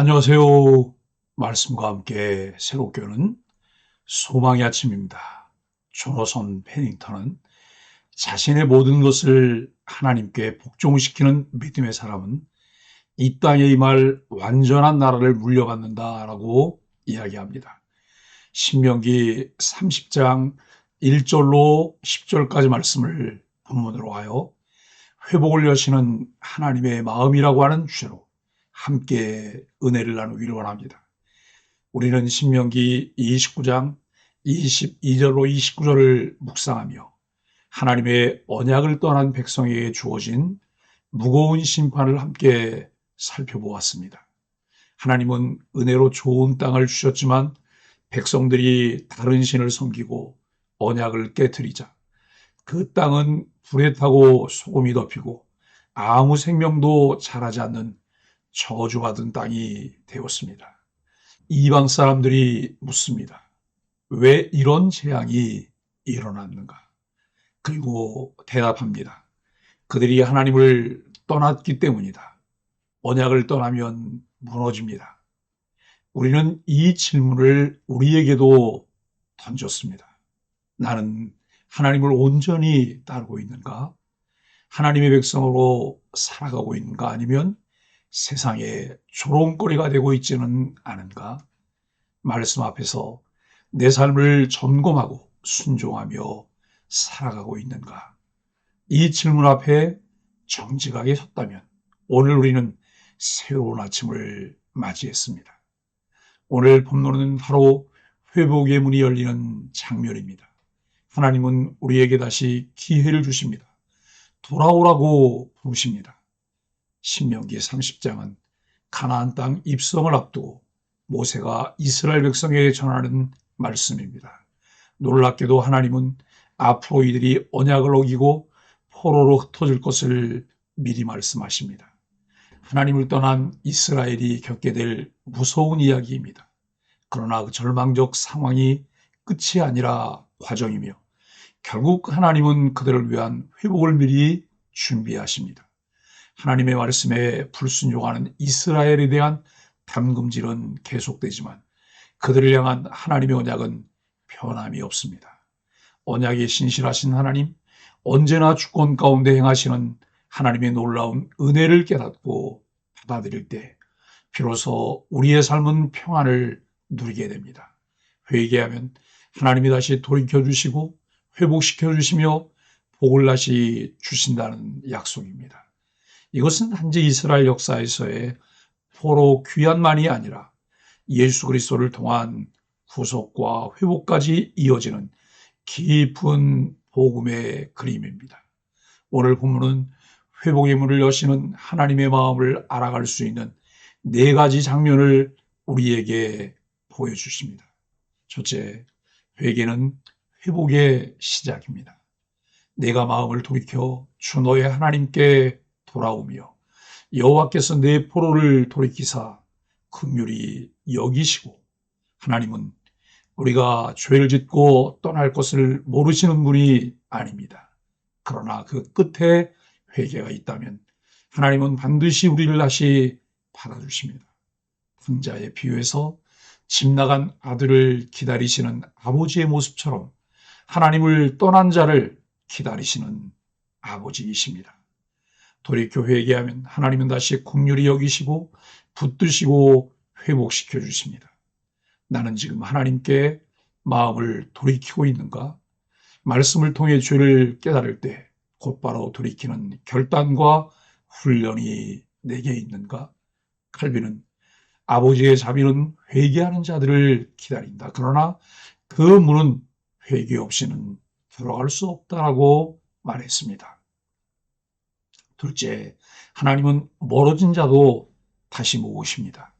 안녕하세요. 말씀과 함께 새롭게 오는 소망의 아침입니다. 조나선 패닝턴은 자신의 모든 것을 하나님께 복종시키는 믿음의 사람은 이 땅에 임할 완전한 나라를 물려받는다라고 이야기합니다. 신명기 30장 1절로 10절까지 말씀을 본문으로 하여 회복을 여시는 하나님의 마음이라고 하는 주제로 함께 은혜를 나누기를 원합니다. 우리는 신명기 29장 22절로 29절을 묵상하며 하나님의 언약을 떠난 백성에게 주어진 무거운 심판을 함께 살펴보았습니다. 하나님은 은혜로 좋은 땅을 주셨지만 백성들이 다른 신을 섬기고 언약을 깨뜨리자 그 땅은 불에 타고 소금이 덮이고 아무 생명도 자라지 않는 저주받은 땅이 되었습니다. 이방 사람들이 묻습니다. 왜 이런 재앙이 일어났는가? 그리고 대답합니다. 그들이 하나님을 떠났기 때문이다. 언약을 떠나면 무너집니다. 우리는 이 질문을 우리에게도 던졌습니다. 나는 하나님을 온전히 따르고 있는가? 하나님의 백성으로 살아가고 있는가? 아니면 세상에 조롱거리가 되고 있지는 않은가? 말씀 앞에서 내 삶을 점검하고 순종하며 살아가고 있는가? 이 질문 앞에 정직하게 섰다면 오늘 우리는 새로운 아침을 맞이했습니다. 오늘 본문은 바로 회복의 문이 열리는 장면입니다. 하나님은 우리에게 다시 기회를 주십니다. 돌아오라고 부르십니다. 신명기 30장은 가나안 땅 입성을 앞두고 모세가 이스라엘 백성에게 전하는 말씀입니다. 놀랍게도 하나님은 앞으로 이들이 언약을 어기고 포로로 흩어질 것을 미리 말씀하십니다. 하나님을 떠난 이스라엘이 겪게 될 무서운 이야기입니다. 그러나 그 절망적 상황이 끝이 아니라 과정이며 결국 하나님은 그들을 위한 회복을 미리 준비하십니다. 하나님의 말씀에 불순종하는 이스라엘에 대한 담금질은 계속되지만 그들을 향한 하나님의 언약은 변함이 없습니다. 언약에 신실하신 하나님, 언제나 주권 가운데 행하시는 하나님의 놀라운 은혜를 깨닫고 받아들일 때 비로소 우리의 삶은 평안을 누리게 됩니다. 회개하면 하나님이 다시 돌이켜주시고 회복시켜주시며 복을 다시 주신다는 약속입니다. 이것은 단지 이스라엘 역사에서의 포로 귀환만이 아니라 예수 그리스도를 통한 구속과 회복까지 이어지는 깊은 복음의 그림입니다. 오늘 본문은 회복의 문을 여시는 하나님의 마음을 알아갈 수 있는 네 가지 장면을 우리에게 보여주십니다. 첫째, 회개는 회복의 시작입니다. 내가 마음을 돌이켜 주 너의 하나님께 돌아오며 여호와께서 내 포로를 돌이키사 긍휼히 여기시고, 하나님은 우리가 죄를 짓고 떠날 것을 모르시는 분이 아닙니다. 그러나 그 끝에 회개가 있다면 하나님은 반드시 우리를 다시 받아주십니다. 풍자의 비유에서 집 나간 아들을 기다리시는 아버지의 모습처럼 하나님을 떠난 자를 기다리시는 아버지이십니다. 돌이켜 회개하면 하나님은 다시 긍휼히 여기시고 붙드시고 회복시켜 주십니다. 나는 지금 하나님께 마음을 돌이키고 있는가? 말씀을 통해 죄를 깨달을 때 곧바로 돌이키는 결단과 훈련이 내게 있는가? 칼빈은 아버지의 자비는 회개하는 자들을 기다린다. 그러나 그 문은 회개 없이는 들어갈 수 없다라고 말했습니다. 둘째, 하나님은 멀어진 자도 다시 모으십니다.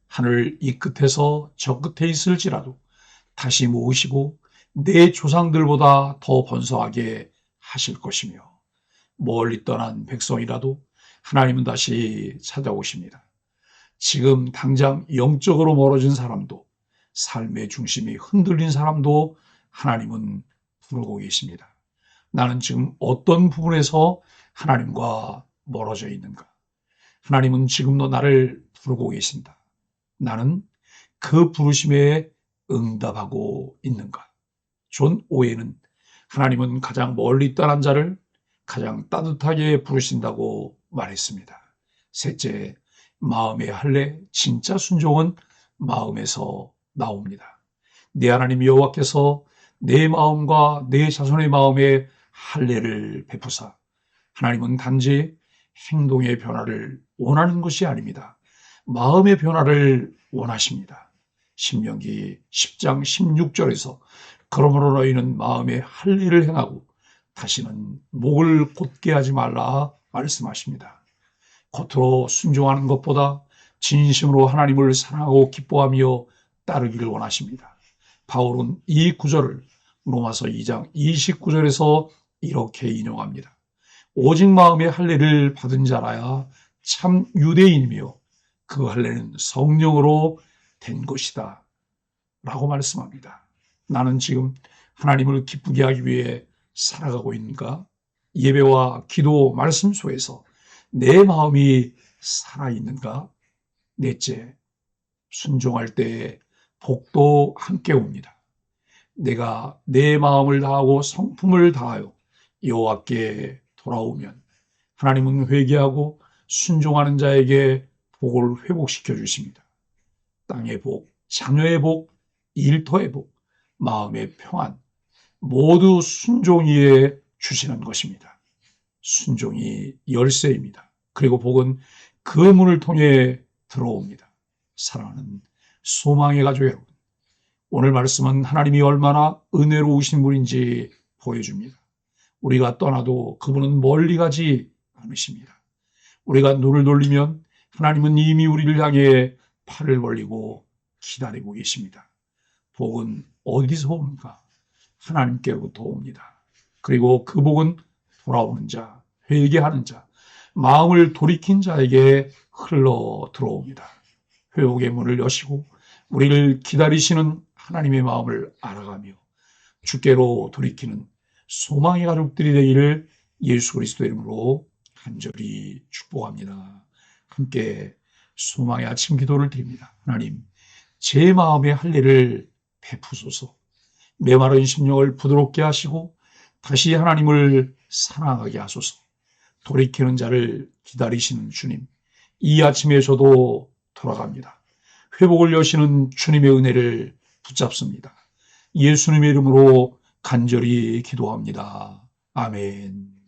하늘 이 끝에서 저 끝에 있을지라도 다시 모으시고 내 조상들보다 더 번성하게 하실 것이며, 멀리 떠난 백성이라도 하나님은 다시 찾아오십니다. 지금 당장 영적으로 멀어진 사람도, 삶의 중심이 흔들린 사람도 하나님은 부르고 계십니다. 나는 지금 어떤 부분에서 하나님과 멀어져 있는가? 하나님은 지금도 나를 부르고 계신다. 나는 그 부르심에 응답하고 있는가? 존 오웬은 하나님은 가장 멀리 떠난 자를 가장 따뜻하게 부르신다고 말했습니다. 셋째, 마음의 할례, 진짜 순종은 마음에서 나옵니다. 내 하나님 여호와께서 내 마음과 내 자손의 마음에 할례를 베푸사 하나님은 단지 행동의 변화를 원하는 것이 아닙니다. 마음의 변화를 원하십니다. 신명기 10장 16절에서 그러므로 너희는 마음에 할례를 행하고 다시는 목을 곧게 하지 말라 말씀하십니다. 겉으로 순종하는 것보다 진심으로 하나님을 사랑하고 기뻐하며 따르기를 원하십니다. 바울은 이 구절을 로마서 2장 29절에서 이렇게 인용합니다. 오직 마음의 할례를 받은 자라야 참 유대인이며 그 할례는 성령으로 된 것이다 라고 말씀합니다. 나는 지금 하나님을 기쁘게 하기 위해 살아가고 있는가? 예배와 기도, 말씀 속에서 내 마음이 살아있는가? 넷째, 순종할 때 복도 함께 옵니다. 내가 내 마음을 다하고 성품을 다하여 여호와께 돌아오면 하나님은 회개하고 순종하는 자에게 복을 회복시켜 주십니다. 땅의 복, 자녀의 복, 일터의 복, 마음의 평안, 모두 순종이에 주시는 것입니다. 순종이 열쇠입니다. 그리고 복은 그 문을 통해 들어옵니다. 사랑하는 소망의 가족 여러분, 오늘 말씀은 하나님이 얼마나 은혜로우신 분인지 보여줍니다. 우리가 떠나도 그분은 멀리 가지 않으십니다. 우리가 눈을 돌리면 하나님은 이미 우리를 향해 팔을 벌리고 기다리고 계십니다. 복은 어디서 옵니까? 하나님께로부터 옵니다. 그리고 그 복은 돌아오는 자, 회개하는 자, 마음을 돌이킨 자에게 흘러 들어옵니다. 회복의 문을 여시고 우리를 기다리시는 하나님의 마음을 알아가며 주께로 돌이키는 소망의 가족들이 되기를 예수 그리스도의 이름으로 간절히 축복합니다. 함께 소망의 아침 기도를 드립니다. 하나님, 제 마음의 할례를 베푸소서. 메마른 심령을 부드럽게 하시고 다시 하나님을 사랑하게 하소서. 돌이키는 자를 기다리시는 주님, 이 아침에 저도 돌아갑니다. 회복을 여시는 주님의 은혜를 붙잡습니다. 예수님의 이름으로 간절히 기도합니다. 아멘.